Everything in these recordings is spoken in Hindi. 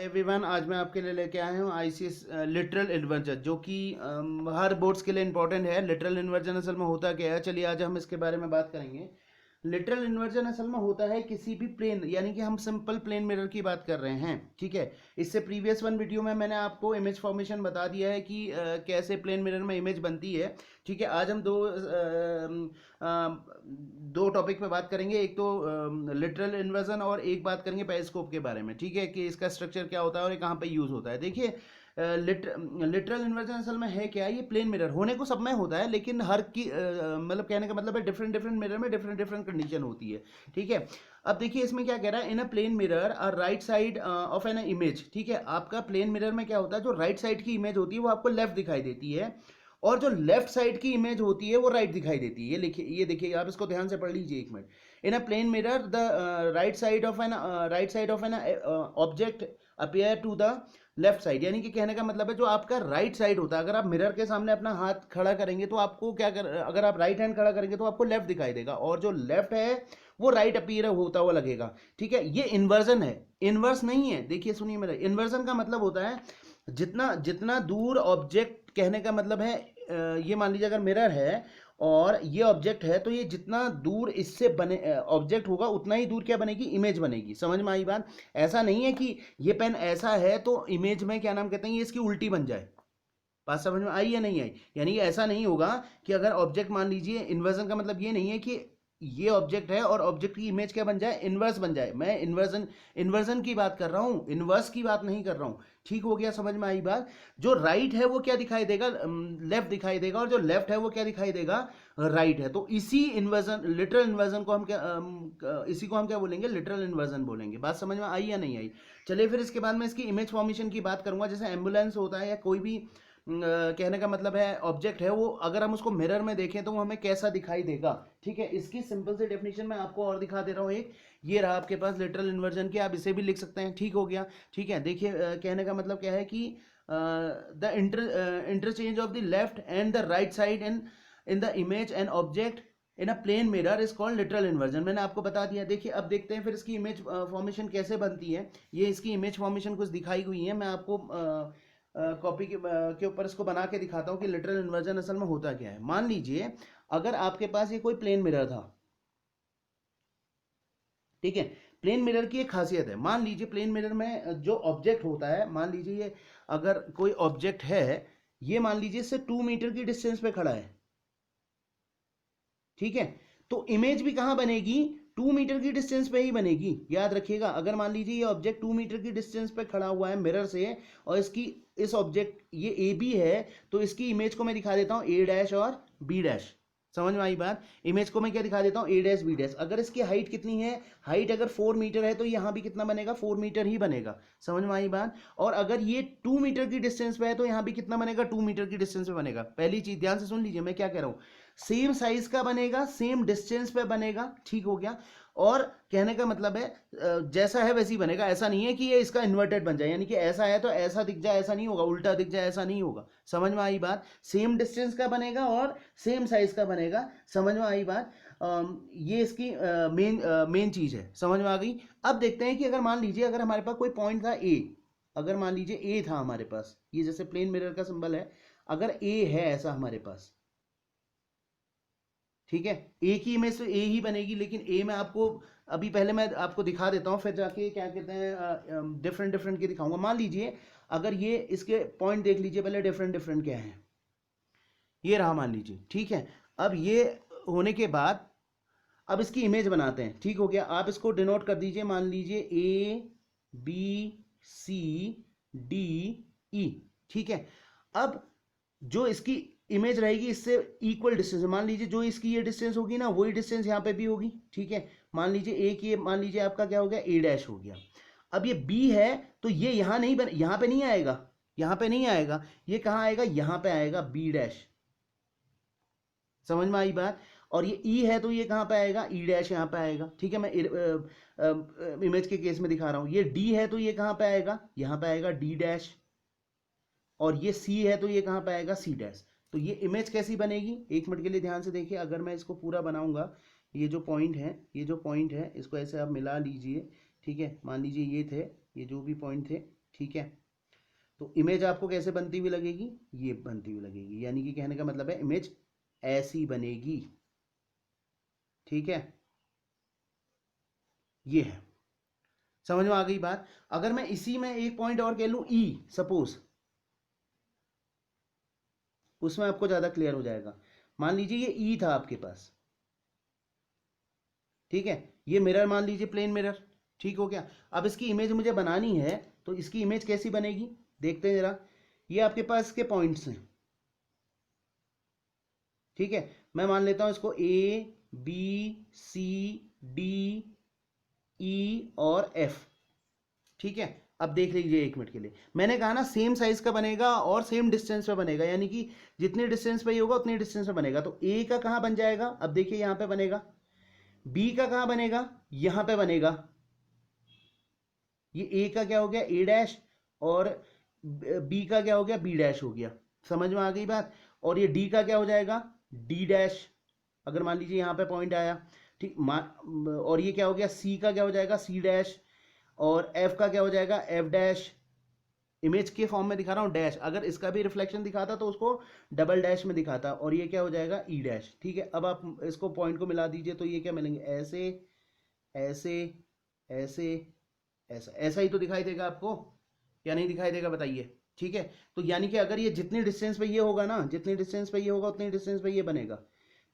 एवरीवन, आज मैं आपके लिए लेके आया हूँ आईसीएस लिटरल इन्वर्जन, जो कि हर बोर्ड्स के लिए इंपॉर्टेंट है। लिटरल इन्वर्जन असल में होता क्या है, चलिए आज हम इसके बारे में बात करेंगे। लिटरल इन्वर्जन असल में होता है किसी भी प्लेन, यानी कि हम सिंपल प्लेन मिरर की बात कर रहे हैं, ठीक है। इससे प्रीवियस वन वीडियो में मैंने आपको इमेज फॉर्मेशन बता दिया है कि कैसे प्लेन मिरर में इमेज बनती है, ठीक है। आज हम दो टॉपिक पे बात करेंगे, एक तो लिटरल इन्वर्जन और एक बात करेंगे पेरिस्कोप के बारे में, ठीक है, कि इसका स्ट्रक्चर क्या होता है और ये कहाँ पे यूज होता है। देखिए, लिटरल इन्वर्जन असल में है क्या, ये प्लेन मिरर होने को सब में होता है, लेकिन हर की मतलब कहने का मतलब है डिफरेंट डिफरेंट मिरर में डिफरेंट डिफरेंट कंडीशन होती है, ठीक है। अब देखिए इसमें क्या कह रहा है, in a plane mirror right side of an image, ठीक है। आपका प्लेन मिरर में क्या होता है, जो राइट साइड की इमेज होती है वो आपको लेफ्ट दिखाई देती है, और जो लेफ्ट साइड की इमेज होती है वो राइट दिखाई देती है। ये लिखिए, ये देखिए, आप इसको ध्यान से पढ़ लीजिए एक minute. In a plane mirror the right side of an object appear to the left side, यानी कि कहने का मतलब है जो आपका राइट साइड होता है, अगर आप मिरर के सामने अपना हाथ खड़ा करेंगे तो आपको क्या कर, अगर आप राइट हैंड खड़ा करेंगे तो आपको लेफ्ट दिखाई देगा, और जो लेफ्ट है वो राइट अपीयर होता हुआ लगेगा, ठीक है। ये इन्वर्जन है, इन्वर्स नहीं है। देखिए सुनिए मेरा, इन्वर्जन का मतलब होता है जितना जितना दूर ऑब्जेक्ट, कहने का मतलब है ये मान लीजिए अगर मिरर है और ये ऑब्जेक्ट है, तो ये जितना दूर इससे बने ऑब्जेक्ट होगा उतना ही दूर क्या बनेगी, इमेज बनेगी। समझ में आई बात? ऐसा नहीं है कि ये पेन ऐसा है तो इमेज में क्या नाम कहते हैं, ये इसकी उल्टी बन जाए। बात समझ में आई या नहीं आई? यानी ऐसा नहीं होगा कि अगर ऑब्जेक्ट, मान लीजिए इन्वर्जन का मतलब ये नहीं है कि ये ऑब्जेक्ट है और ऑब्जेक्ट की इमेज क्या बन जाए, इन्वर्स बन जाए। मैं इन्वर्जन इन्वर्जन की बात कर रहा हूं, इन्वर्स की बात नहीं कर रहा हूं। ठीक हो गया, समझ में आई बात? जो राइट है वो क्या दिखाई देगा, लेफ्ट दिखाई देगा, और जो लेफ्ट है वो क्या दिखाई देगा, राइट है। तो इसी इन्वर्जन, लिटरल इन्वर्जन को हम क्या इसी को हम क्या बोलेंगे, लिटरल इन्वर्जन बोलेंगे। बात समझ में आई या नहीं आई? चलिए फिर इसके बाद में इसकी इमेज फॉर्मेशन की बात करूंगा। जैसे एम्बुलेंस होता है या कोई भी कहने का मतलब है ऑब्जेक्ट है, वो अगर हम उसको मिरर में देखें तो वो हमें कैसा दिखाई देगा, ठीक है। इसकी सिंपल सी डेफिनेशन मैं आपको और दिखा दे रहा हूँ। एक ये रहा आपके पास लिटरल इन्वर्जन की, आप इसे भी लिख सकते हैं। ठीक हो गया, ठीक है। देखिए कहने का मतलब क्या है कि the interchange of the left and the right side in the image and object in a plane mirror is called literal inversion. मैंने आपको बता दिया। देखिए अब देखते हैं फिर इसकी इमेज फॉर्मेशन कैसे बनती है। ये इसकी इमेज फॉर्मेशन कुछ दिखाई हुई है, मैं आपको कॉपी के ऊपर इसको बना के दिखाता हूँ कि लिटरल इन्वर्जन असल में होता क्या है। मान लीजिए अगर आपके पास ये कोई प्लेन मिरर था, ठीक है। प्लेन मिरर की एक खासियत है, मान लीजिए प्लेन मिरर में जो ऑब्जेक्ट होता है, मान लीजिए ये अगर कोई ऑब्जेक्ट है, ये मान लीजिए इससे 2 मीटर की डिस्टेंस पे खड़ा है, ठीक है। तो इमेज भी कहां बनेगी, 2 मीटर की डिस्टेंस पे ही बनेगी, याद रखिएगा। अगर मान लीजिए ये ऑब्जेक्ट 2 मीटर की डिस्टेंस पे खड़ा हुआ है मिरर से, और इसकी इस ऑब्जेक्ट ये ए बी है, तो इसकी इमेज को मैं दिखा देता हूं ए डैश और बी डैश। समझ में आई बात? इमेज को मैं क्या दिखा देता हूं, ए डैश बी डैश। अगर इसकी हाइट कितनी है, हाइट अगर 4 मीटर है तो यहां भी कितना बनेगा, 4 मीटर ही बनेगा। समझ में आई बात? और अगर ये 2 मीटर की डिस्टेंस पे है तो यहां भी कितना बनेगा, 2 मीटर की डिस्टेंस पे बनेगा। पहली चीज ध्यान से सुन लीजिए मैं क्या कह रहा हूं, सेम साइज का बनेगा, सेम डिस्टेंस पे बनेगा, ठीक हो गया। और कहने का मतलब है जैसा है वैसी बनेगा। ऐसा नहीं है कि ये इसका इन्वर्टेड बन जाए, यानी कि ऐसा है तो ऐसा दिख जाए, ऐसा नहीं होगा, उल्टा दिख जाए, ऐसा नहीं होगा। समझ में आई बात? सेम डिस्टेंस का बनेगा और सेम साइज का बनेगा। समझ में आई बात? ये इसकी मेन चीज है। समझ में आ गई? अब देखते हैं कि अगर मान लीजिए अगर हमारे पास कोई पॉइंट था ए, अगर मान लीजिए ए था हमारे पास, ये जैसे प्लेन मिरर का सिंबल है, अगर ए है ऐसा हमारे पास, ठीक है। ए की इमेज तो ए ही बनेगी, लेकिन ए में आपको अभी पहले मैं आपको दिखा देता हूं, फिर जाके क्या कहते हैं डिफरेंट डिफरेंट की दिखाऊंगा। मान लीजिए अगर ये इसके पॉइंट देख लीजिए पहले, डिफरेंट डिफरेंट क्या है, ये रहा मान लीजिए, ठीक है। अब ये होने के बाद अब इसकी इमेज बनाते हैं, ठीक हो गया। आप इसको डिनोट कर दीजिए, मान लीजिए A B C D E, ठीक है। अब जो इसकी इमेज रहेगी इससे इक्वल डिस्टेंस, मान लीजिए जो इसकी ये डिस्टेंस होगी ना, वही डिस्टेंस यहाँ पे भी होगी, ठीक है। मान लीजिए ए की, मान लीजिए आपका क्या हो गया, ए डैश हो गया। अब ये बी है तो ये यहाँ नहीं बन, यहाँ पे नहीं आएगा, यहाँ पे नहीं आएगा, ये कहाँ आएगा, यहाँ पे आएगा, बी डैश। समझ में आई बात? और ये ई है तो ये कहाँ पे आएगा, ई डैश यहाँ पे आएगा, ठीक है। मैं इमेज के केस में दिखा रहा हूँ। ये डी है तो ये कहाँ पे आएगा, यहाँ पे आएगा, डी डैश। और ये सी है तो ये कहाँ पे आएगा, सी डैश। तो ये इमेज कैसी बनेगी, एक मिनट के लिए ध्यान से देखिए। अगर मैं इसको पूरा बनाऊंगा, ये जो पॉइंट है, ये जो पॉइंट है, इसको ऐसे आप मिला लीजिए, ठीक है। मान लीजिए ये थे, ये जो भी पॉइंट थे, ठीक है, तो इमेज आपको कैसे बनती हुई लगेगी, ये बनती हुई लगेगी, यानी कि कहने का मतलब है इमेज ऐसी बनेगी। ठीक है, ये है, समझ में आ गई बात। अगर मैं इसी में एक पॉइंट और कह लूं ई सपोज, उसमें आपको ज्यादा क्लियर हो जाएगा। मान लीजिए ये ई था आपके पास, ठीक है, ये मिरर मान लीजिए प्लेन मिरर, ठीक हो गया। अब इसकी इमेज मुझे बनानी है, तो इसकी इमेज कैसी बनेगी देखते हैं जरा। ये आपके पास इसके पॉइंट्स हैं, ठीक है, मैं मान लेता हूं इसको A B C D E और एफ। ठीक है, अब देख लीजिए एक मिनट के लिए, मैंने कहा ना सेम साइज का बनेगा और सेम डिस्टेंस पे बनेगा, यानी कि जितनी डिस्टेंस पे ये होगा उतनी डिस्टेंस पे बनेगा। तो ए का कहां बन जाएगा, अब देखिए यहां पे बनेगा। बी का कहां बनेगा, यहां पे बनेगा। ये ए का क्या हो गया, ए डैश, और बी का क्या हो गया, बी डैश हो गया। समझ में आ गई बात। और ये डी का क्या हो जाएगा, डी डैश, अगर मान लीजिए यहां पे पॉइंट आया, ठीक। और ये क्या हो गया, सी का क्या हो जाएगा, सी डैश, और एफ का क्या हो जाएगा, एफ डैश। इमेज के फॉर्म में दिखा रहा हूं डैश, अगर इसका भी रिफ्लेक्शन दिखाता तो उसको डबल डैश में दिखाता, और ये क्या हो जाएगा, ई डैश। ठीक है, अब आप इसको पॉइंट को मिला दीजिए, तो ये क्या मिलेंगे, ऐसे ऐसे ऐसे ऐसा, ऐसा ही तो दिखाई देगा आपको, या नहीं दिखाई देगा बताइए। ठीक है, तो यानी कि अगर ये जितनी डिस्टेंस पे ये होगा ना, जितनी डिस्टेंस पे ये होगा उतनी डिस्टेंस पे ये बनेगा,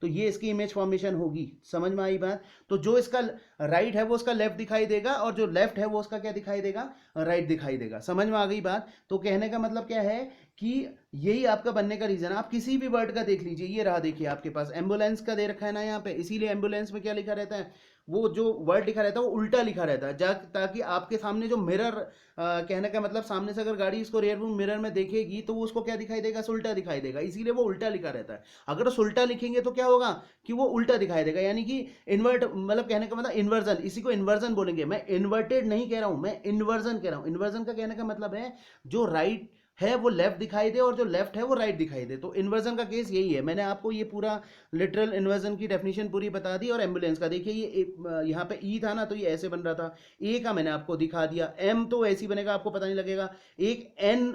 तो ये इसकी इमेज फॉर्मेशन होगी। समझ में आई बात। तो जो इसका राइट है वो उसका लेफ्ट दिखाई देगा, और जो लेफ्ट है वो उसका क्या दिखाई देगा, राइट दिखाई देगा। समझ में आ गई बात। तो कहने का मतलब क्या है कि यही आपका बनने का रीजन। आप किसी भी वर्ड का देख लीजिए, ये रहा देखिए आपके पास एम्बुलेंस का दे रखा है ना यहाँ पे, इसीलिए एम्बुलेंस में क्या लिखा रहता है, वो जो वर्ड लिखा रहता है वो उल्टा लिखा रहता है, ताकि आपके सामने जो मिरर, कहने का मतलब सामने से अगर गाड़ी इसको रियर व्यू मिरर में देखेगी तो वो उसको क्या दिखाई देगा, उल्टा दिखाई देगा, इसीलिए वो उल्टा लिखा रहता है। अगर उस उल्टा लिखेंगे तो क्या होगा कि वो उल्टा दिखाई देगा, यानी कि इन्वर्ट, मतलब कहने का मतलब इन्वर्जन, इसी को इन्वर्जन बोलेंगे। मैं इन्वर्टेड नहीं कह रहा हूं, मैं इन्वर्जन कह रहा हूं। इन्वर्जन का कहने का मतलब है जो राइट है वो लेफ्ट दिखाई दे और जो लेफ्ट है वो राइट दिखाई दे। तो इन्वर्जन का केस यही है। मैंने आपको ये पूरा लिटरल इन्वर्जन की डेफिनेशन पूरी बता दी। और एम्बुलेंस का देखिए, ये यहाँ पे ई था ना, तो ये ऐसे बन रहा था। ए का मैंने आपको दिखा दिया, एम तो ऐसे ही बनेगा, आपको पता नहीं लगेगा। एक एन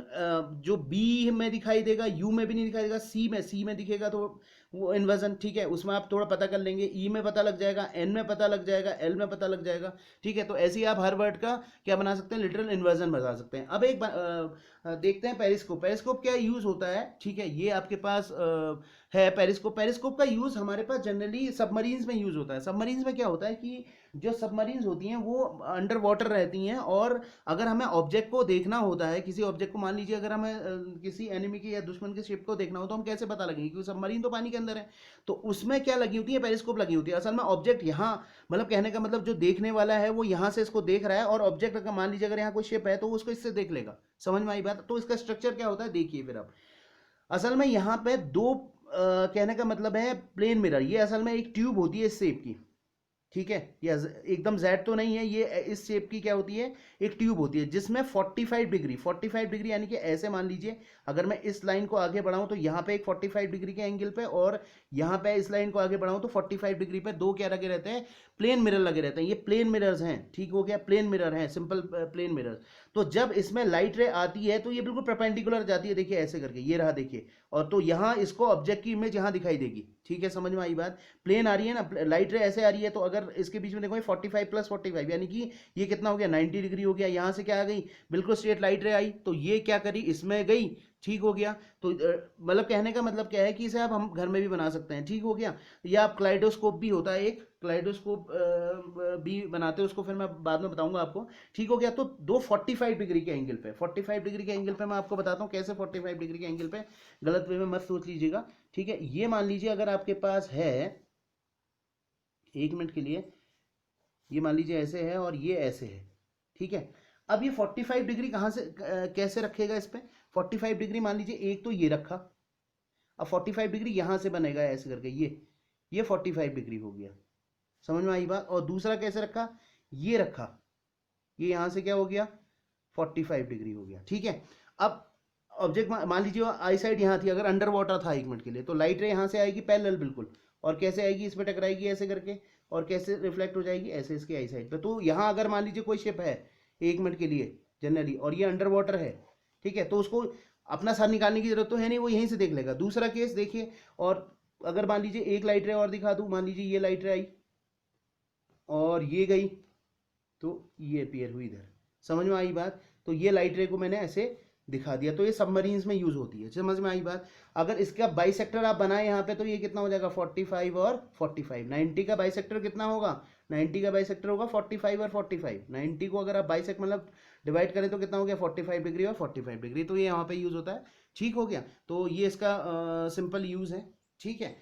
जो बी में दिखाई देगा, यू में भी नहीं दिखाई देगा, सी में दिखेगा तो वो इन्वर्जन। ठीक है, उसमें आप थोड़ा पता कर लेंगे, ई में पता लग जाएगा, एन में पता लग जाएगा, एल में पता लग जाएगा। ठीक है, तो ऐसे ही आप हर वर्ड का क्या बना सकते हैं, लिटरल इन्वर्जन बता सकते हैं। अब एक देखते हैं पेरिस्कोप। पेरिस्कोप क्या यूज होता है, ठीक है, ये आपके पास है पेरिस्कोप। पेरिस्कोप का यूज हमारे पास जनरली सबमरीन्स में यूज होता है। सबमरीन्स में क्या होता है कि जो सबमरीन्स होती हैं वो अंडर वाटर रहती हैं, और अगर हमें ऑब्जेक्ट को देखना होता है, किसी ऑब्जेक्ट को, मान लीजिए अगर हमें किसी एनिमी की या दुश्मन के शिप को देखना हो, तो हम कैसे पता लगेंगे, क्योंकि सबमरीन तो पानी के अंदर है। तो उसमें क्या लगी होती है, पेरिस्कोप लगी होती है। असल में ऑब्जेक्ट यहाँ, मतलब कहने का मतलब जो देखने वाला है वो यहाँ से इसको देख रहा है, और ऑब्जेक्ट अगर मान लीजिए अगर यहाँ कोई शिप है तो वो उसको इससे देख लेगा। समझ में आई बात। तो इसका स्ट्रक्चर क्या होता है देखिए फिर। अब असल में यहाँ पे दो कहने का मतलब है प्लेन मिरर, ये असल में एक ट्यूब होती है इस शेप की। ठीक है, ये एकदम जेड तो नहीं है, ये इस शेप की क्या होती है, एक ट्यूब होती है, जिसमें 45 डिग्री, 45 डिग्री यानी कि ऐसे मान लीजिए अगर मैं इस लाइन को आगे बढ़ाऊं तो यहाँ पे एक 45 डिग्री के एंगल पे, और यहाँ पे इस लाइन को आगे बढ़ाऊं तो 45 डिग्री पे दो क्या लगे रहते हैं, प्लेन मिरर लगे रहते हैं। ये प्लेन मिरर्स हैं, ठीक हो गया, प्लेन मिरर हैं, सिंपल प्लेन मिरर। तो जब इसमें लाइट रे आती है तो ये बिल्कुल परपेंडिकुलर जाती है, देखिए ऐसे करके, ये रहा देखिए। और तो यहाँ इसको ऑब्जेक्ट की इमेज यहाँ दिखाई देगी। ठीक है, समझ में आई बात। प्लेन आ रही है ना, लाइट रे ऐसे आ रही है, तो अगर इसके बीच में देखो 45 प्लस 45, यानी कि ये कितना हो गया, 90 डिग्री हो गया। यहाँ से क्या आ गई, बिल्कुल स्ट्रेट लाइट रे आई, तो ये क्या करी, इसमें गई। ठीक हो गया। तो मतलब कहने का मतलब क्या है कि इसे आप हम घर में भी बना सकते हैं। ठीक हो गया। या आप क्लाइडोस्कोप भी होता है एक, क्लाइडोस्कोप भी बनाते हैं, उसको फिर मैं बाद में बताऊंगा आपको। ठीक हो गया। तो दो 45 डिग्री के एंगल पे, 45 डिग्री के एंगल पे मैं आपको बताता हूँ कैसे 45 डिग्री के एंगल पे, गलत वे में मत सोच लीजिएगा। ठीक है, ये मान लीजिए अगर आपके पास है, एक मिनट के लिए, ये मान लीजिए ऐसे है और ये ऐसे है। ठीक है, अब ये 45 डिग्री कहाँ से कैसे रखेगा इस पे, 45 डिग्री मान लीजिए एक तो ये रखा, अब 45 डिग्री यहां से बनेगा ऐसे करके, ये 45 डिग्री हो गया। समझ में आई बात। और दूसरा कैसे रखा, ये रखा, ये यहां से क्या हो गया, 45 डिग्री हो गया। ठीक है, अब ऑब्जेक्ट मान लीजिए आई साइड यहाँ थी, अगर अंडर वाटर था एक मिनट के लिए, तो लाइट रे यहाँ से आएगी पैरेलल बिल्कुल, और कैसे आएगी, इस पे टकराएगी ऐसे करके, और कैसे रिफ्लेक्ट हो जाएगी, ऐसे इसके आई साइड पे। तो यहाँ अगर मान लीजिए कोई शिप है एक मिनट के लिए, जनरली, और ये अंडर वाटर है, ठीक है, तो उसको अपना सार निकालने की जरूरत तो है नहीं, वो यहीं से देख लेगा। दूसरा केस देखिए, और अगर मान लीजिए एक लाइट रे और दिखा दूँ, मान लीजिए ये लाइट रे आई और ये गई, तो ये अपीयर हुई इधर, समझ में आई बात। तो ये लाइट रे को मैंने ऐसे दिखा दिया, तो ये सबमरीन्स में यूज होती है, समझ में आई बात। अगर इसका बाइसेक्टर आप बनाए यहाँ पे, तो ये कितना हो जाएगा 45 और 45, 90 का बाइसेक्टर कितना होगा, 90 का बाइसेक्टर होगा 45 और 45, 90 को अगर आप बाइसेक्ट मतलब डिवाइड करें तो कितना हो गया 45 डिग्री और 45 डिग्री, तो ये यहाँ पे यूज होता है, ठीक हो गया। तो ये इसका सिंपल यूज है, ठीक है।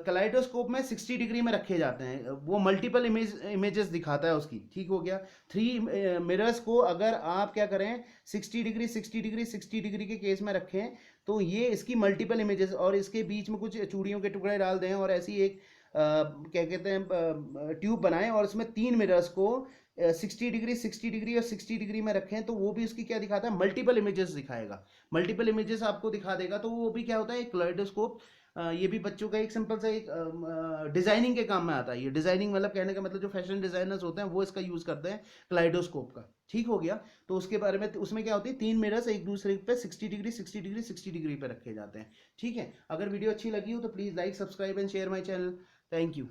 कलाइडोस्कोप में 60 डिग्री में रखे जाते हैं, वो मल्टीपल इमेजेस दिखाता है उसकी, ठीक हो गया। 3 मिरर्स को अगर आप क्या करें 60 डिग्री 60 डिग्री 60 डिग्री के केस में रखें, तो ये इसकी मल्टीपल इमेजेस, और इसके बीच में कुछ चूड़ियों के टुकड़े डाल दें और ऐसी एक क्या कहते हैं ट्यूब बनाएं, और उसमें 3 मिरर्स को 60 डिग्री 60 डिग्री और 60 डिग्री में रखें, तो वो भी उसकी क्या दिखाता है, मल्टीपल इमेजेस दिखाएगा, मल्टीपल इमेजेस आपको दिखा देगा। तो वो भी क्या होता है, एक कलाइडोस्कोप, ये भी बच्चों का एक सिंपल सा एक डिजाइनिंग के काम में आता है। ये डिजाइनिंग मतलब कहने का मतलब जो फैशन डिजाइनर्स होते हैं वो इसका यूज करते हैं क्लाइडोस्कोप का, ठीक हो गया। तो उसके बारे में, उसमें क्या होती है 3 मिरर्स एक दूसरे पे 60 डिग्री 60 डिग्री 60 डिग्री पे रखे जाते हैं, ठीक है। अगर वीडियो अच्छी लगी हो तो please like subscribe and share my channel. Thank you.